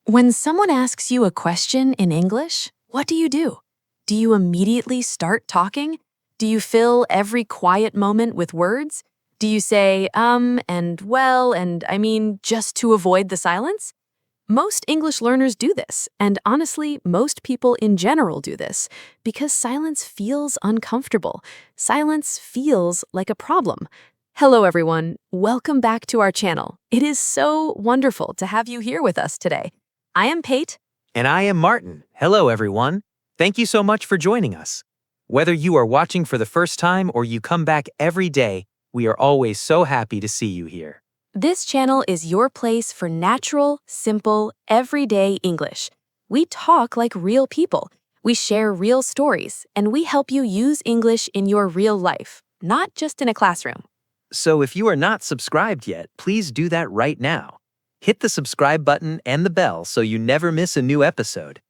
When someone asks you a question in English, what do? Do you immediately start talking? Do you fill every quiet moment with words? Do you say, and well, and I mean, just to avoid the silence? Most English learners do this, and honestly, most people in general do this, because silence feels uncomfortable. Silence feels like a problem. Hello, everyone. Welcome back to our channel. It is so wonderful to have you here with us today. I am Pate. And I am Martin. Hello, everyone. Thank you so much for joining us. Whether you are watching for the first time or you come back every day, we are always so happy to see you here. This channel is your place for natural, simple, everyday English. We talk like real people. We share real stories, and we help you use English in your real life, not just in a classroom. So if you are not subscribed yet, please do that right now. Hit the subscribe button and the bell so you never miss a new episode.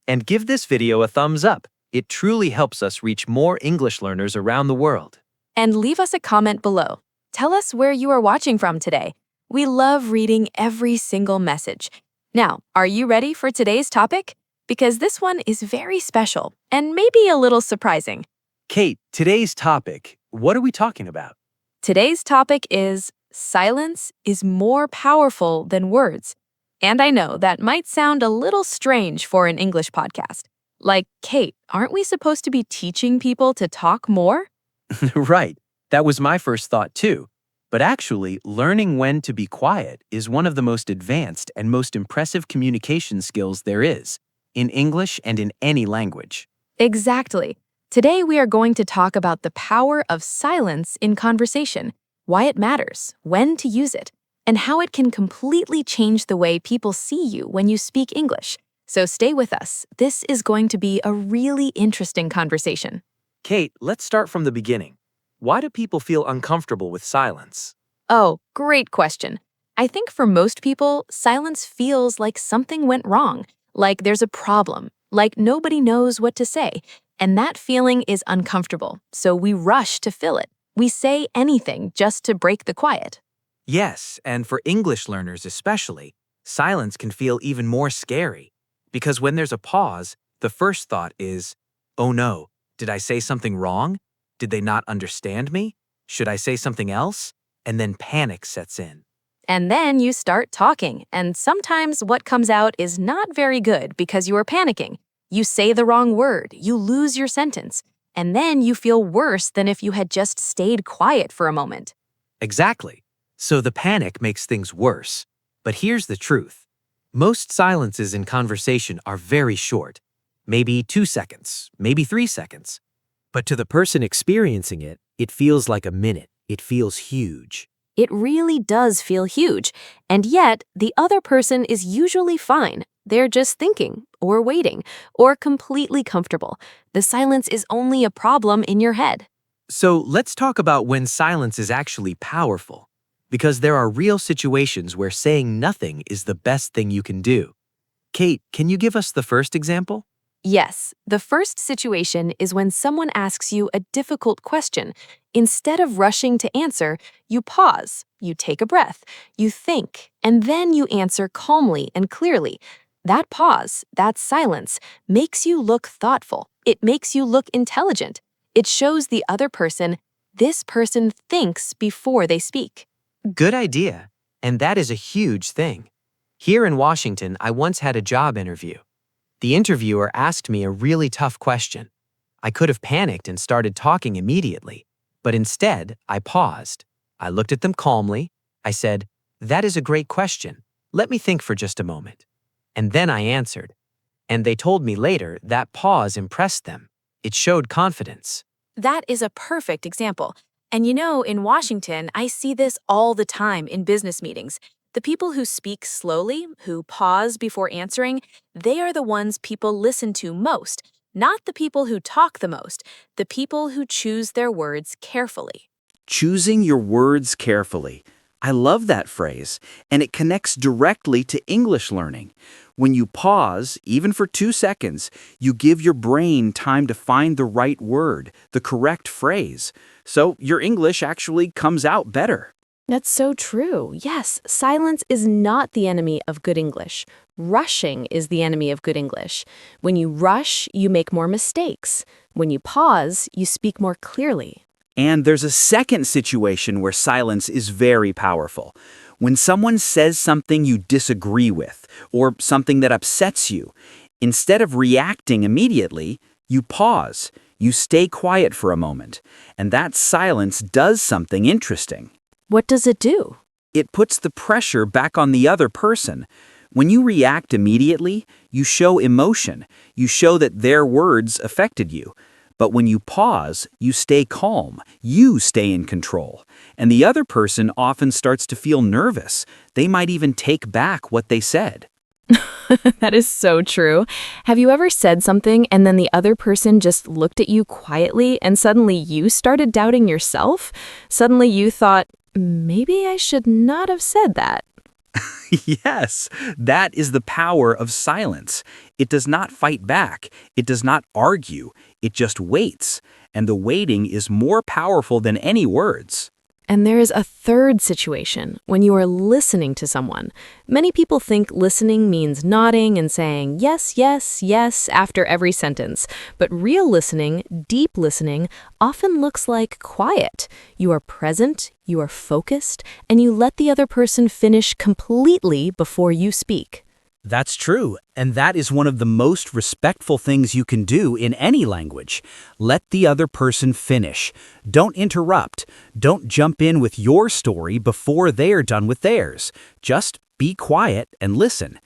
And give this video a thumbs up. It truly helps us reach more English learners around the world. And leave us a comment below. Tell us where you are watching from today. We love reading every single message. Now, are you ready for today's topic? Because this one is very special and maybe a little surprising. Kate, today's topic, what are we talking about? Today's topic is silence is more powerful than words. And I know that might sound a little strange for an English podcast. Like, Kate, aren't we supposed to be teaching people to talk more? Right, that was my first thought too. But actually, learning when to be quiet is one of the most advanced and most impressive communication skills there is, in English and in any language. Exactly. Today we are going to talk about the power of silence in conversation, why it matters, when to use it, and how it can completely change the way people see you when you speak English. So stay with us. This is going to be a really interesting conversation. Kate, let's start from the beginning. Why do people feel uncomfortable with silence? Oh, great question. I think for most people, silence feels like something went wrong, like there's a problem, like nobody knows what to say, and that feeling is uncomfortable, so we rush to fill it. We say anything just to break the quiet. Yes, and for English learners especially, silence can feel even more scary. Because when there's a pause, the first thought is, oh no, did I say something wrong? Did they not understand me? Should I say something else? And then panic sets in. And then you start talking, and sometimes what comes out is not very good because you are panicking. You say the wrong word, you lose your sentence, and then you feel worse than if you had just stayed quiet for a moment. Exactly. So the panic makes things worse. But here's the truth. Most silences in conversation are very short. Maybe 2 seconds, maybe 3 seconds. But to the person experiencing it, it feels like a minute. It feels huge. It really does feel huge, and yet the other person is usually fine. They're just thinking, or waiting, or completely comfortable. The silence is only a problem in your head. So let's talk about when silence is actually powerful. Because there are real situations where saying nothing is the best thing you can do. Kate, can you give us the first example? Yes, the first situation is when someone asks you a difficult question. Instead of rushing to answer, you pause, you take a breath, you think, and then you answer calmly and clearly. That pause, that silence, makes you look thoughtful. It makes you look intelligent. It shows the other person, this person thinks before they speak. Good idea. And that is a huge thing. Here in Washington, I once had a job interview. The interviewer asked me a really tough question. I could have panicked and started talking immediately, but instead, I paused. I looked at them calmly. I said, "That is a great question. Let me think for just a moment." And then I answered. And they told me later that pause impressed them. It showed confidence. That is a perfect example. And you know, in Washington, I see this all the time in business meetings. The people who speak slowly, who pause before answering, they are the ones people listen to most, not the people who talk the most, the people who choose their words carefully. Choosing your words carefully. I love that phrase, and it connects directly to English learning. When you pause, even for 2 seconds, you give your brain time to find the right word, the correct phrase. So your English actually comes out better. That's so true. Yes, silence is not the enemy of good English. Rushing is the enemy of good English. When you rush, you make more mistakes. When you pause, you speak more clearly. And there's a second situation where silence is very powerful. When someone says something you disagree with, or something that upsets you, instead of reacting immediately, you pause. You stay quiet for a moment. And that silence does something interesting. What does it do? It puts the pressure back on the other person. When you react immediately, you show emotion. You show that their words affected you. But when you pause, you stay calm. You stay in control. And the other person often starts to feel nervous. They might even take back what they said. That is so true. Have you ever said something and then the other person just looked at you quietly and suddenly you started doubting yourself? Suddenly you thought, maybe I should not have said that. Yes, that is the power of silence. It does not fight back. It does not argue. It just waits. And the waiting is more powerful than any words. And there is a third situation when you are listening to someone. Many people think listening means nodding and saying yes, yes, yes after every sentence. But real listening, deep listening, often looks like quiet. You are present, you are focused, and you let the other person finish completely before you speak. That's true, and that is one of the most respectful things you can do in any language. Let the other person finish. Don't interrupt. Don't jump in with your story before they are done with theirs. Just be quiet and listen.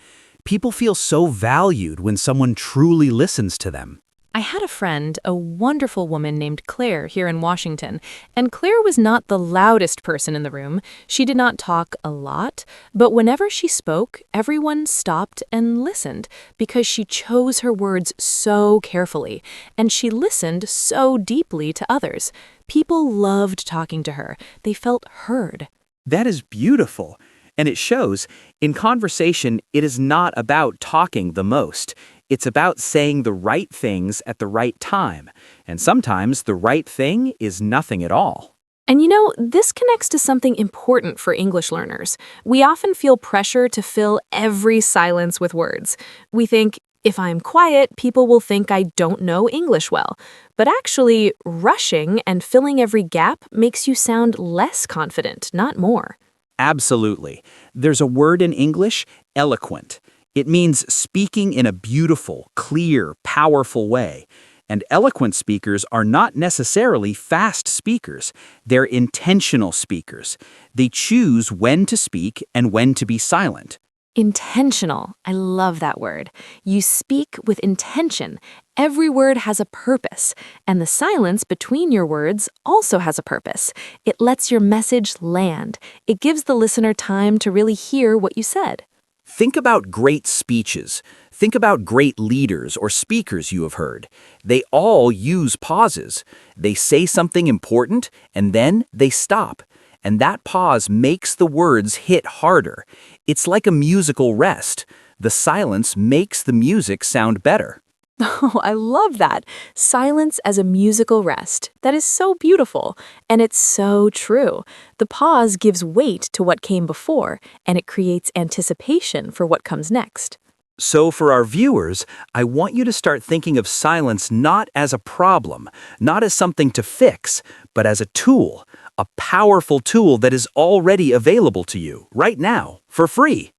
People feel so valued when someone truly listens to them. I had a friend, a wonderful woman named Claire here in Washington, and Claire was not the loudest person in the room. She did not talk a lot, but whenever she spoke, everyone stopped and listened because she chose her words so carefully, and she listened so deeply to others. People loved talking to her. They felt heard. That is beautiful. And it shows, in conversation, it is not about talking the most. It's about saying the right things at the right time. And sometimes the right thing is nothing at all. And you know, this connects to something important for English learners. We often feel pressure to fill every silence with words. We think, if I'm quiet, people will think I don't know English well. But actually, rushing and filling every gap makes you sound less confident, not more. Absolutely. There's a word in English, eloquent. It means speaking in a beautiful, clear, powerful way. And eloquent speakers are not necessarily fast speakers. They're intentional speakers. They choose when to speak and when to be silent. Intentional. I love that word. You speak with intention. Every word has a purpose, and the silence between your words also has a purpose. It lets your message land. It gives the listener time to really hear what you said. Think about great speeches. Think about great leaders or speakers you have heard. They all use pauses. They say something important, and then they stop. And that pause makes the words hit harder. It's like a musical rest. The silence makes the music sound better. Oh, I love that. Silence as a musical rest. That is so beautiful. And it's so true. The pause gives weight to what came before, and it creates anticipation for what comes next. So for our viewers, I want you to start thinking of silence not as a problem, not as something to fix, but as a tool, a powerful tool that is already available to you right now for free.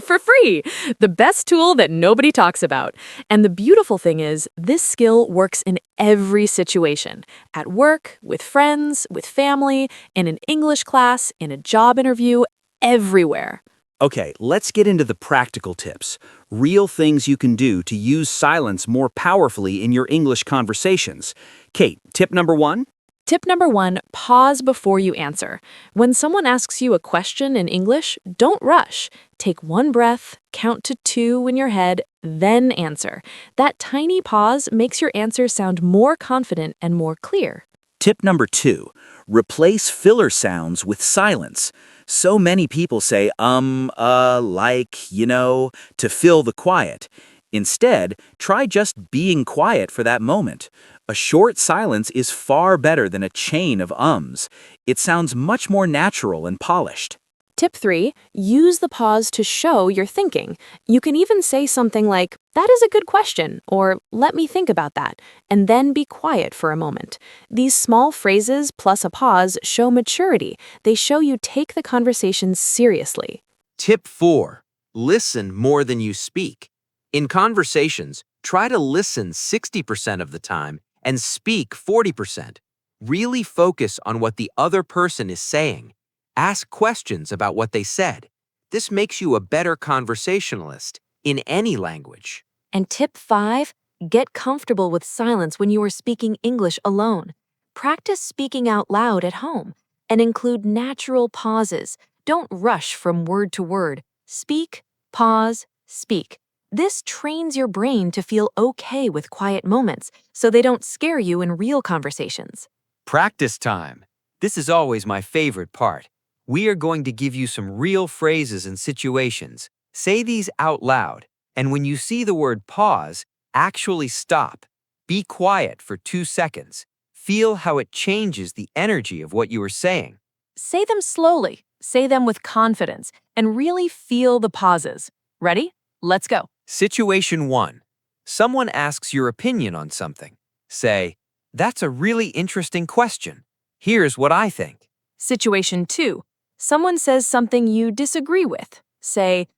For free! The best tool that nobody talks about. And the beautiful thing is, this skill works in every situation. At work, with friends, with family, in an English class, in a job interview, everywhere. Okay, let's get into the practical tips. Real things you can do to use silence more powerfully in your English conversations. Kate, tip number 1? Tip number 1, pause before you answer. When someone asks you a question in English, don't rush. Take one breath, count to 2 in your head, then answer. That tiny pause makes your answer sound more confident and more clear. Tip number 2, replace filler sounds with silence. So many people say like, to fill the quiet. Instead, try just being quiet for that moment. A short silence is far better than a chain of ums. It sounds much more natural and polished. Tip 3, use the pause to show you're thinking. You can even say something like, "That is a good question," or "Let me think about that," and then be quiet for a moment. These small phrases plus a pause show maturity. They show you take the conversation seriously. Tip 4. Listen more than you speak. In conversations, try to listen 60% of the time and speak 40%. Really focus on what the other person is saying. Ask questions about what they said. This makes you a better conversationalist in any language. And tip 5, get comfortable with silence when you are speaking English alone. Practice speaking out loud at home and include natural pauses. Don't rush from word to word. Speak, pause, speak. This trains your brain to feel okay with quiet moments so they don't scare you in real conversations. Practice time. This is always my favorite part. We are going to give you some real phrases and situations. Say these out loud, and when you see the word pause, actually stop. Be quiet for 2 seconds. Feel how it changes the energy of what you are saying. Say them slowly, say them with confidence, and really feel the pauses. Ready? Let's go. Situation 1. Someone asks your opinion on something. Say, "That's a really interesting question. Here's what I think." Situation 2. Someone says something you disagree with. Say,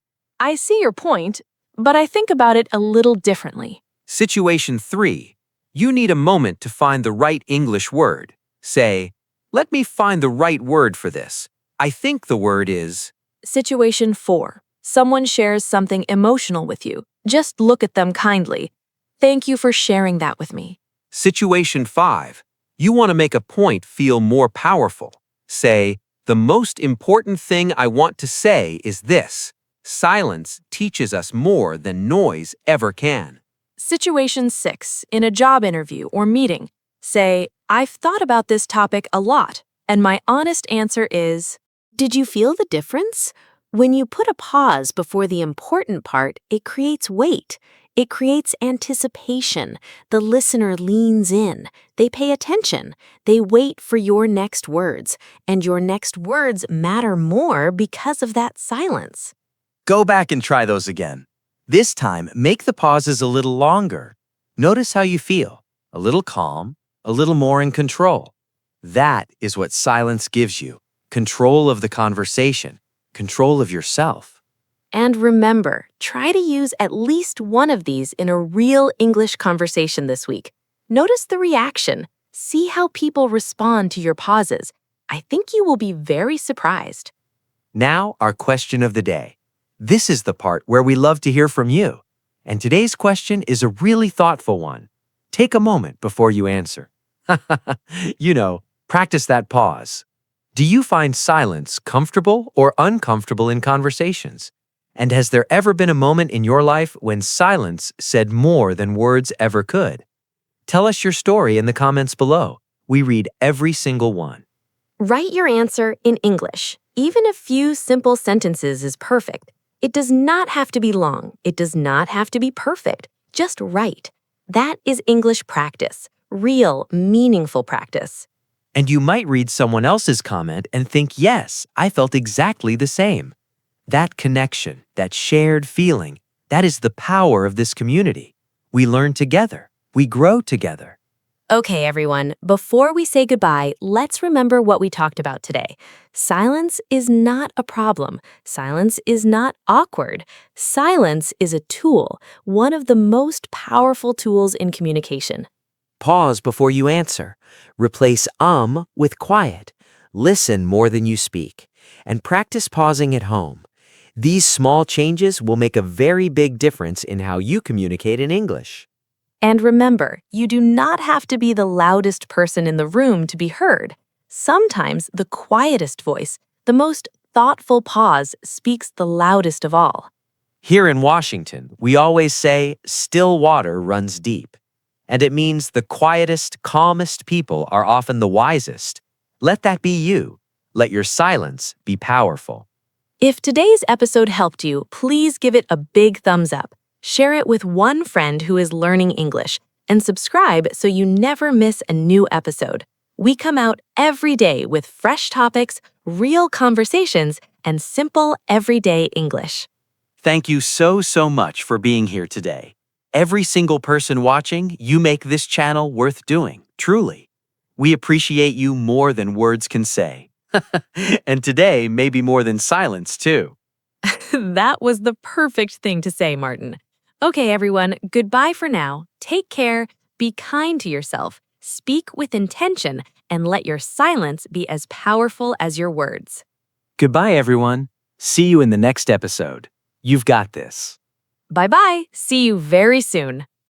"I see your point, but I think about it a little differently." Situation 3. You need a moment to find the right English word. Say, "Let me find the right word for this. I think the word is..." Situation 4. Someone shares something emotional with you. Just look at them kindly. "Thank you for sharing that with me." Situation 5. You want to make a point feel more powerful. Say, "The most important thing I want to say is this. Silence teaches us more than noise ever can." Situation 6. In a job interview or meeting, say, "I've thought about this topic a lot, and my honest answer is..." Did you feel the difference? When you put a pause before the important part, it creates weight. It creates anticipation. The listener leans in. They pay attention. They wait for your next words. And your next words matter more because of that silence. Go back and try those again. This time, make the pauses a little longer. Notice how you feel. A little calm, a little more in control. That is what silence gives you. Control of the conversation, control of yourself. And remember, try to use at least one of these in a real English conversation this week. Notice the reaction. See how people respond to your pauses. I think you will be very surprised. Now, our question of the day. This is the part where we love to hear from you. And today's question is a really thoughtful one. Take a moment before you answer. Practice that pause. Do you find silence comfortable or uncomfortable in conversations? And has there ever been a moment in your life when silence said more than words ever could? Tell us your story in the comments below. We read every single one. Write your answer in English. Even a few simple sentences is perfect. It does not have to be long. It does not have to be perfect. Just write. That is English practice. Real, meaningful practice. And you might read someone else's comment and think, yes, I felt exactly the same. That connection, that shared feeling, that is the power of this community. We learn together. We grow together. Okay, everyone, before we say goodbye, let's remember what we talked about today. Silence is not a problem. Silence is not awkward. Silence is a tool, one of the most powerful tools in communication. Pause before you answer. Replace with quiet. Listen more than you speak. And practice pausing at home. These small changes will make a very big difference in how you communicate in English. And remember, you do not have to be the loudest person in the room to be heard. Sometimes the quietest voice, the most thoughtful pause, speaks the loudest of all. Here in Washington, we always say, still water runs deep. And it means the quietest, calmest people are often the wisest. Let that be you. Let your silence be powerful. If today's episode helped you, please give it a big thumbs up. Share it with one friend who is learning English, and subscribe so you never miss a new episode. We come out every day with fresh topics, real conversations, and simple everyday English. Thank you so much for being here today. Every single person watching, you make this channel worth doing, truly. We appreciate you more than words can say. And today, maybe more than silence, too. That was the perfect thing to say, Martin. Okay, everyone, goodbye for now. Take care, be kind to yourself, speak with intention, and let your silence be as powerful as your words. Goodbye, everyone. See you in the next episode. You've got this. Bye-bye. See you very soon.